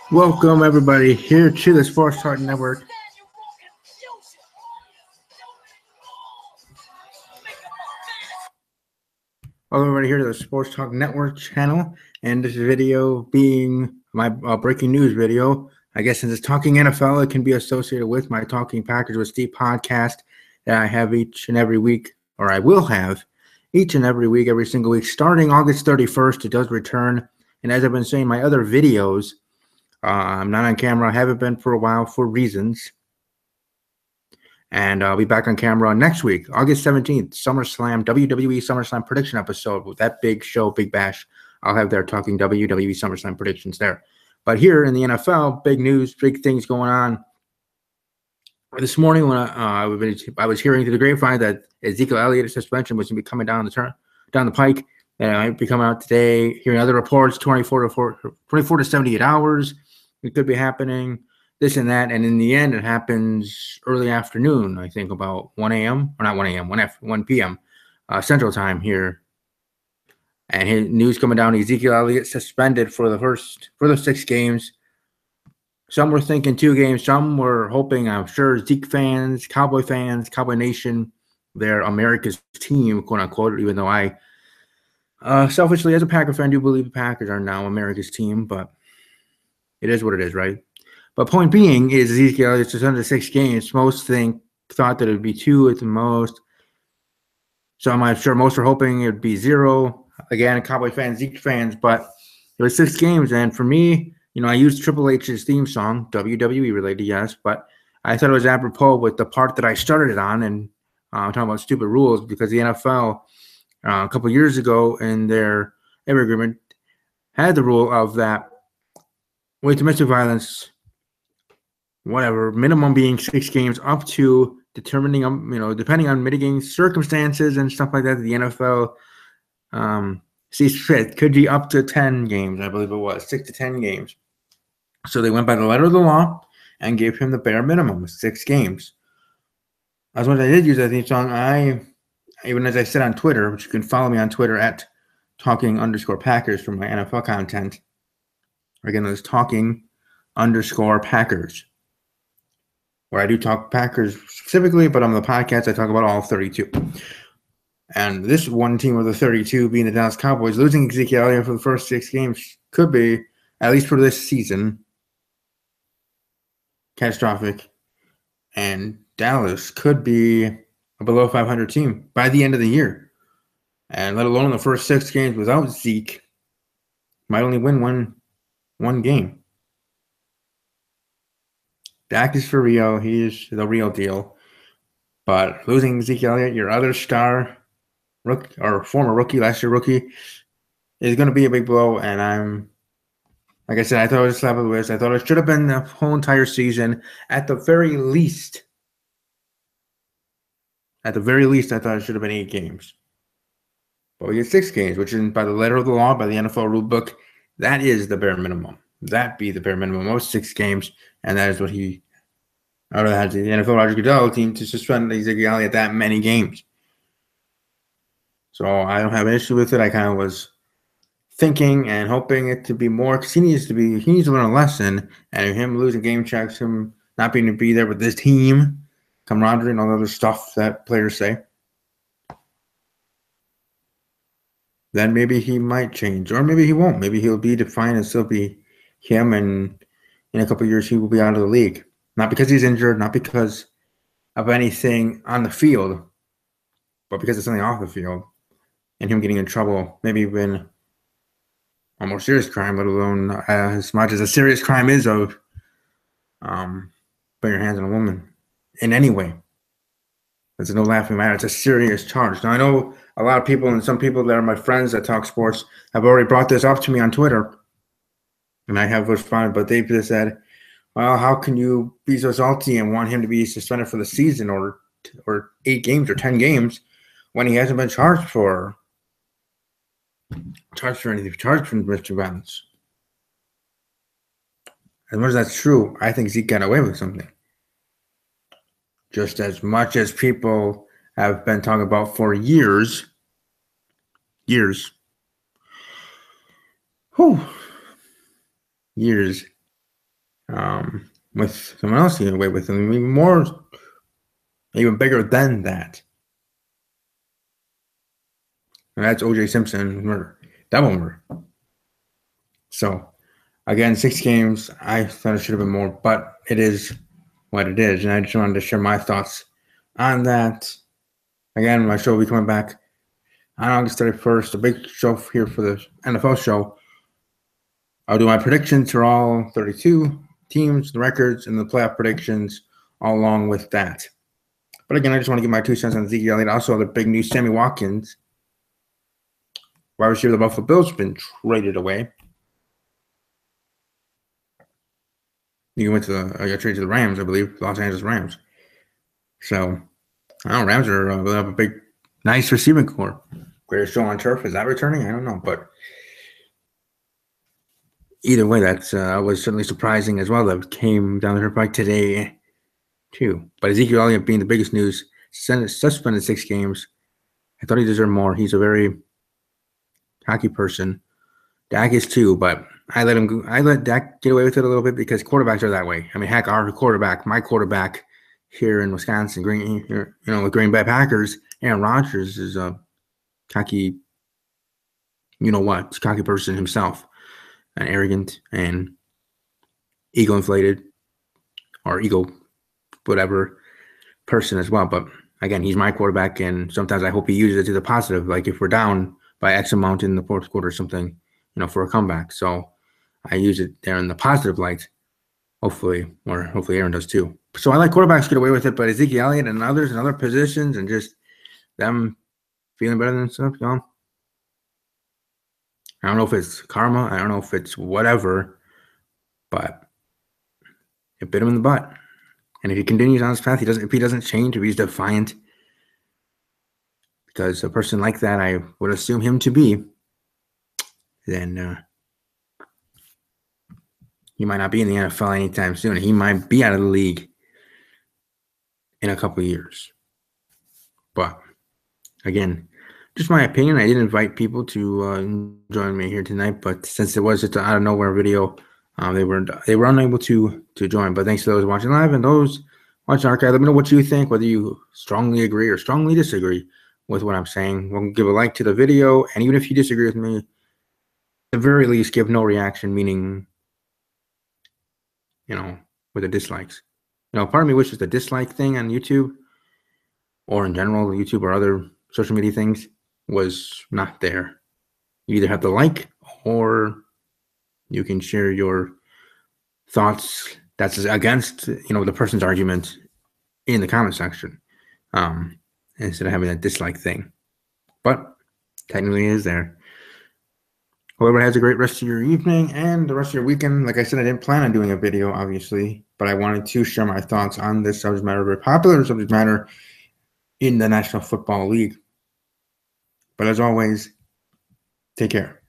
Welcome, everybody, here to the Sports Talk Network. Welcome, everybody, here to the Sports Talk Network channel. And this video being my breaking news video. I guess since it's Talking NFL, it can be associated with my Talking Packers with Steve podcast that I have each and every week, or I will have each and every week, every single week, starting August 31st. It does return. And as I've been saying, my other videos, I'm not on camera. I haven't been for a while for reasons. And I'll be back on camera next week, August 17th, SummerSlam, WWE SummerSlam prediction episode with that big show, Big Bash. I'll have there talking WWE SummerSlam predictions there. But here in the NFL, big news, big things going on. This morning when I was hearing through the grapevine that Ezekiel Elliott suspension was going to be coming down the pike. And it might be coming out today. Hearing other reports, 24 to 78 hours. It could be happening, this and that. And in the end, it happens early afternoon, I think about 1 a.m. or not 1 a.m., 1 p.m. Central Time here. And his news coming down, Ezekiel Elliott suspended for the 6 games. Some were thinking 2 games. Some were hoping, I'm sure, Zeke fans, Cowboy Nation, they're America's team, quote unquote, even though I selfishly, as a Packer fan, do believe the Packers are now America's team, but it is what it is, right? But point being is Ezekiel Elliott suspended 6 games. Most thought that it would be 2 at the most. So I'm sure most were hoping it would be 0. Again, Cowboy fans, Zeke fans, but it was 6 games. And for me, I used Triple H's theme song, WWE related, yes, but I thought it was apropos with the part that I started it on, and I'm talking about stupid rules because the NFL a couple years ago in their agreement had the rule of that with domestic violence, whatever, minimum being 6 games up to determining, depending on mitigating circumstances and stuff like that, the NFL sees fit. Could be up to 10 games, I believe it was, 6 to 10 games. So they went by the letter of the law and gave him the bare minimum of 6 games. As much as I did use that theme song, even as I said on Twitter, which you can follow me on Twitter at talking_Packers for my NFL content. Again, it's talking_Packers. Where I do talk Packers specifically, but on the podcast, I talk about all 32. And this one team of the 32 being the Dallas Cowboys, losing Ezekiel Elliott for the first 6 games could be, at least for this season, catastrophic. And Dallas could be a below 500 team by the end of the year. And let alone the first 6 games without Zeke, might only win one game. Dak is for real. He is the real deal. But losing Ezekiel Elliott, your other star, former rookie, last year rookie, is going to be a big blow. And like I said, I thought it was a slap of the wrist. I thought it should have been the whole entire season. At the very least, I thought it should have been 8 games. But we get 6 games, which is by the letter of the law, by the NFL rule book, that is the bare minimum. That be the bare minimum of 6 games, and that is what he had the NFL Roger Goodell team to suspend Ezekiel Elliott that many games. So I don't have an issue with it. I kind of was thinking and hoping it to be more, because he needs to learn a lesson, and him losing game checks, him not being to be there with this team, camaraderie and all the other stuff that players say, then maybe he might change, or maybe he won't. Maybe he'll be defined and still be him, and in a couple of years he will be out of the league. Not because he's injured, not because of anything on the field, but because of something off the field, and him getting in trouble, maybe even a more serious crime, let alone as much as a serious crime is of putting your hands on a woman in any way. It's no laughing matter. It's a serious charge. Now, I know a lot of people, and some people that are my friends that talk sports, have already brought this up to me on Twitter, and I have responded, but they've just said, well, how can you be so salty and want him to be suspended for the season or 8 games or 10 games when he hasn't been charged for anything, charged for domestic violence? As much as that's true, I think Zeke got away with something. Just as much as people have been talking about for years. Years. with someone else getting away with it. Even bigger than that. And that's O.J. Simpson murder, double murder. So, again, 6 games. I thought it should have been more, but it is what it is. And I just wanted to share my thoughts on that. Again, my show will be coming back on August 31st, a big show here for the NFL show. I'll do my predictions for all 32 teams, the records, and the playoff predictions all along with that. But again, I just want to give my 2 cents on Ezekiel Elliott. Also, the big news, Sammy Watkins, wide receiver of the Buffalo Bills, has been traded away. He went to got traded to the Rams, I believe, Los Angeles Rams. So, I don't know, Rams are building up a big, nice receiving core. Greatest show on turf. Is that returning? I don't know, but either way, that was certainly surprising as well. That came down the turnpike today, too. But Ezekiel Elliott being the biggest news, suspended 6 games. I thought he deserved more. He's a very hockey person. Dak is too, but I let Dak get away with it a little bit because quarterbacks are that way. I mean, heck, our quarterback, my quarterback here in Wisconsin, with Green Bay Packers, Aaron Rodgers is a cocky, cocky person himself, and arrogant and ego-inflated or ego whatever person as well. But again, he's my quarterback, and sometimes I hope he uses it to the positive. Like if we're down by X amount in the 4th quarter or something, for a comeback. So I use it there in the positive light, hopefully Aaron does too. So I like quarterbacks get away with it, but Ezekiel Elliott and others in other positions and just them feeling better than stuff, I don't know if it's karma. I don't know if it's whatever, but it bit him in the butt. And if he continues on his path, if he doesn't change, if he's defiant, because a person like that I would assume him to be, then he might not be in the NFL anytime soon. He might be out of the league in a couple of years. But again, just my opinion. I didn't invite people to join me here tonight, but since it was just an out of nowhere video, they were unable to join. But thanks to those watching live and those watching archive. Let me know what you think, whether you strongly agree or strongly disagree with what I'm saying. We'll give a like to the video, and even if you disagree with me, at the very least, give no reaction, meaning, with the dislikes. Part of me wishes the dislike thing on YouTube or in general, YouTube or other social media things was not there. You either have to like or you can share your thoughts that's against, the person's argument in the comment section instead of having that dislike thing. But technically it is there. Hope everyone has a great rest of your evening and the rest of your weekend. Like I said, I didn't plan on doing a video, obviously, but I wanted to share my thoughts on this subject matter, very popular subject matter in the National Football League. But as always, take care.